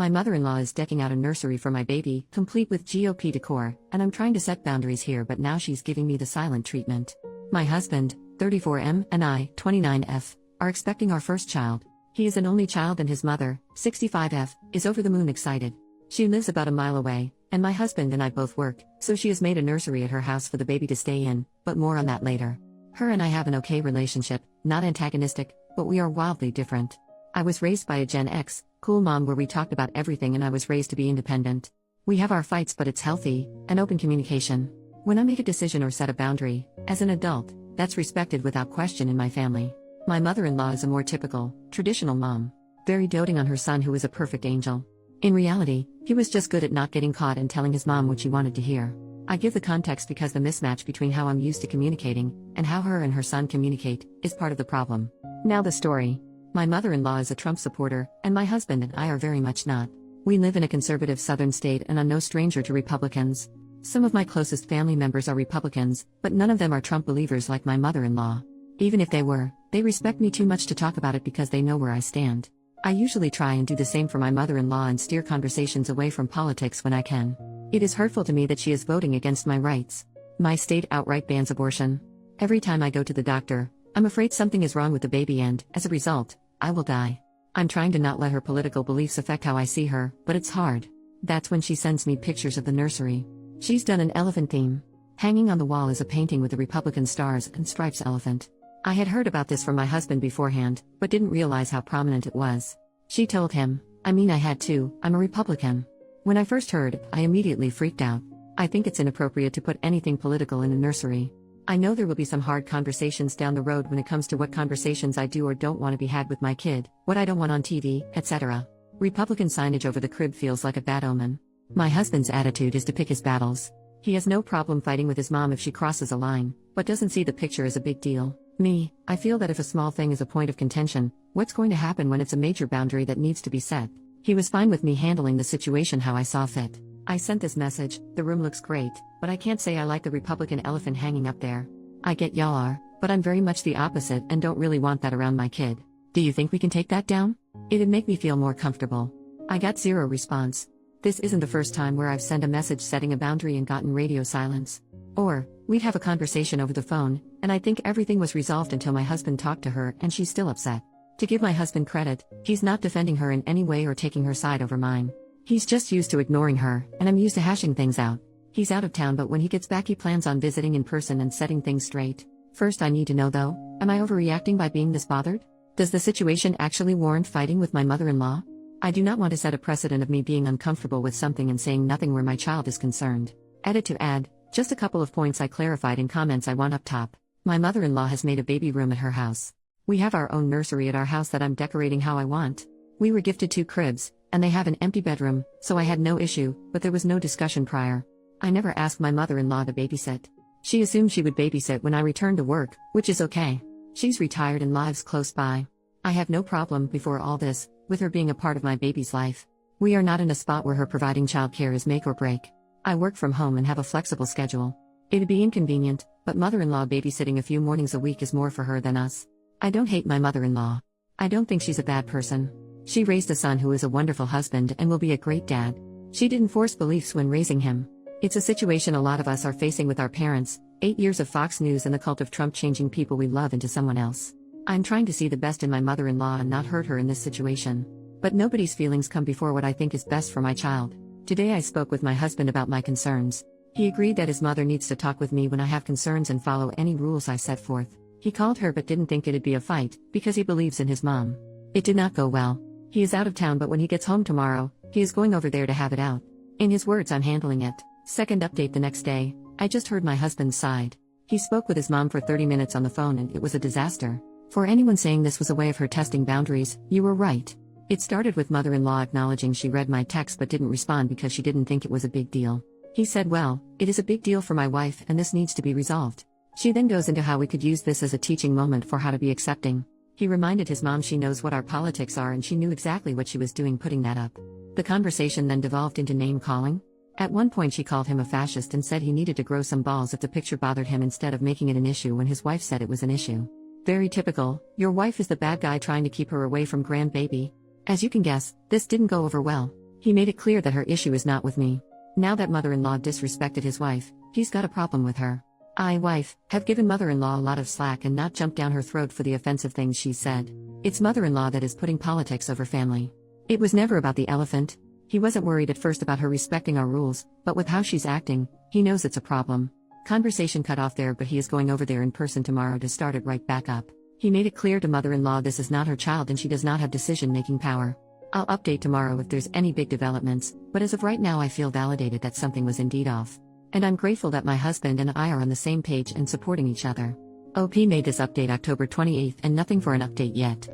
My mother-in-law is decking out a nursery for my baby, complete with GOP decor, and I'm trying to set boundaries here, but now she's giving me the silent treatment. My husband, 34M, and I, 29F, are expecting our first child. He is an only child and his mother, 65F, is over the moon excited. She lives about a mile away, and my husband and I both work, so she has made a nursery at her house for the baby to stay in, but more on that later. Her and I have an okay relationship, not antagonistic, but we are wildly different. I was raised by a Gen X, cool mom where we talked about everything, and I was raised to be independent. We have our fights, but it's healthy, and open communication. When I make a decision or set a boundary, as an adult, that's respected without question in my family. My mother-in-law is a more typical, traditional mom, very doting on her son who is a perfect angel. In reality, he was just good at not getting caught and telling his mom what she wanted to hear. I give the context because the mismatch between how I'm used to communicating and how her and her son communicate is part of the problem. Now the story. My mother-in-law is a Trump supporter, and my husband and I are very much not. We live in a conservative southern state and are no stranger to Republicans. Some of my closest family members are Republicans, but none of them are Trump believers like my mother-in-law. Even if they were, they respect me too much to talk about it because they know where I stand. I usually try and do the same for my mother-in-law and steer conversations away from politics when I can. It is hurtful to me that she is voting against my rights. My state outright bans abortion. Every time I go to the doctor, I'm afraid something is wrong with the baby and, as a result, I will die. I'm trying to not let her political beliefs affect how I see her, but it's hard. That's when she sends me pictures of the nursery. She's done an elephant theme. Hanging on the wall is a painting with the Republican stars and stripes elephant. I had heard about this from my husband beforehand, but didn't realize how prominent it was. She told him, I had to, I'm a Republican. When I first heard, I immediately freaked out. I think it's inappropriate to put anything political in a nursery. I know there will be some hard conversations down the road when it comes to what conversations I do or don't want to be had with my kid, what I don't want on TV, etc. Republican signage over the crib feels like a bad omen. My husband's attitude is to pick his battles. He has no problem fighting with his mom if she crosses a line, but doesn't see the picture as a big deal. Me, I feel that if a small thing is a point of contention, what's going to happen when it's a major boundary that needs to be set? He was fine with me handling the situation how I saw fit. I sent this message, the room looks great, but I can't say I like the Republican elephant hanging up there. I get y'all are, but I'm very much the opposite and don't really want that around my kid. Do you think we can take that down? It'd make me feel more comfortable. I got zero response. This isn't the first time where I've sent a message setting a boundary and gotten radio silence. Or, we'd have a conversation over the phone, and I think everything was resolved until my husband talked to her and she's still upset. To give my husband credit, he's not defending her in any way or taking her side over mine. He's just used to ignoring her, and I'm used to hashing things out. He's out of town, but when he gets back he plans on visiting in person and setting things straight. First I need to know though, am I overreacting by being this bothered? Does the situation actually warrant fighting with my mother-in-law? I do not want to set a precedent of me being uncomfortable with something and saying nothing where my child is concerned. Edit to add, just a couple of points I clarified in comments I want up top. My mother-in-law has made a baby room at her house. We have our own nursery at our house that I'm decorating how I want. We were gifted 2 cribs, and they have an empty bedroom, so I had no issue, but there was no discussion prior. I never asked my mother-in-law to babysit. She assumed she would babysit when I returned to work, which is okay. She's retired and lives close by. I have no problem, before all this, with her being a part of my baby's life. We are not in a spot where her providing childcare is make or break. I work from home and have a flexible schedule. It'd be inconvenient, but mother-in-law babysitting a few mornings a week is more for her than us. I don't hate my mother-in-law. I don't think she's a bad person. She raised a son who is a wonderful husband and will be a great dad. She didn't force beliefs when raising him. It's a situation a lot of us are facing with our parents, 8 years of Fox News and the cult of Trump changing people we love into someone else. I'm trying to see the best in my mother-in-law and not hurt her in this situation. But nobody's feelings come before what I think is best for my child. Today I spoke with my husband about my concerns. He agreed that his mother needs to talk with me when I have concerns and follow any rules I set forth. He called her but didn't think it'd be a fight, because he believes in his mom. It did not go well. He is out of town, but when he gets home tomorrow, he is going over there to have it out. In his words, I'm handling it. Second update the next day, I just heard my husband's side. He spoke with his mom for 30 minutes on the phone and it was a disaster. For anyone saying this was a way of her testing boundaries, you were right. It started with mother-in-law acknowledging she read my text but didn't respond because she didn't think it was a big deal. He said, well, it is a big deal for my wife and this needs to be resolved. She then goes into how we could use this as a teaching moment for how to be accepting. He reminded his mom she knows what our politics are and she knew exactly what she was doing putting that up. The conversation then devolved into name-calling. At one point she called him a fascist and said he needed to grow some balls if the picture bothered him instead of making it an issue when his wife said it was an issue. Very typical, your wife is the bad guy trying to keep her away from grandbaby. As you can guess, this didn't go over well. He made it clear that her issue is not with me. Now that mother-in-law disrespected his wife, he's got a problem with her. I, wife, have given mother-in-law a lot of slack and not jumped down her throat for the offensive things she said. It's mother-in-law that is putting politics over family. It was never about the elephant. He wasn't worried at first about her respecting our rules, but with how she's acting, he knows it's a problem. Conversation cut off there, but he is going over there in person tomorrow to start it right back up. He made it clear to mother-in-law this is not her child and she does not have decision-making power. I'll update tomorrow if there's any big developments, but as of right now I feel validated that something was indeed off. And I'm grateful that my husband and I are on the same page and supporting each other. OP made this update October 28th and nothing for an update yet.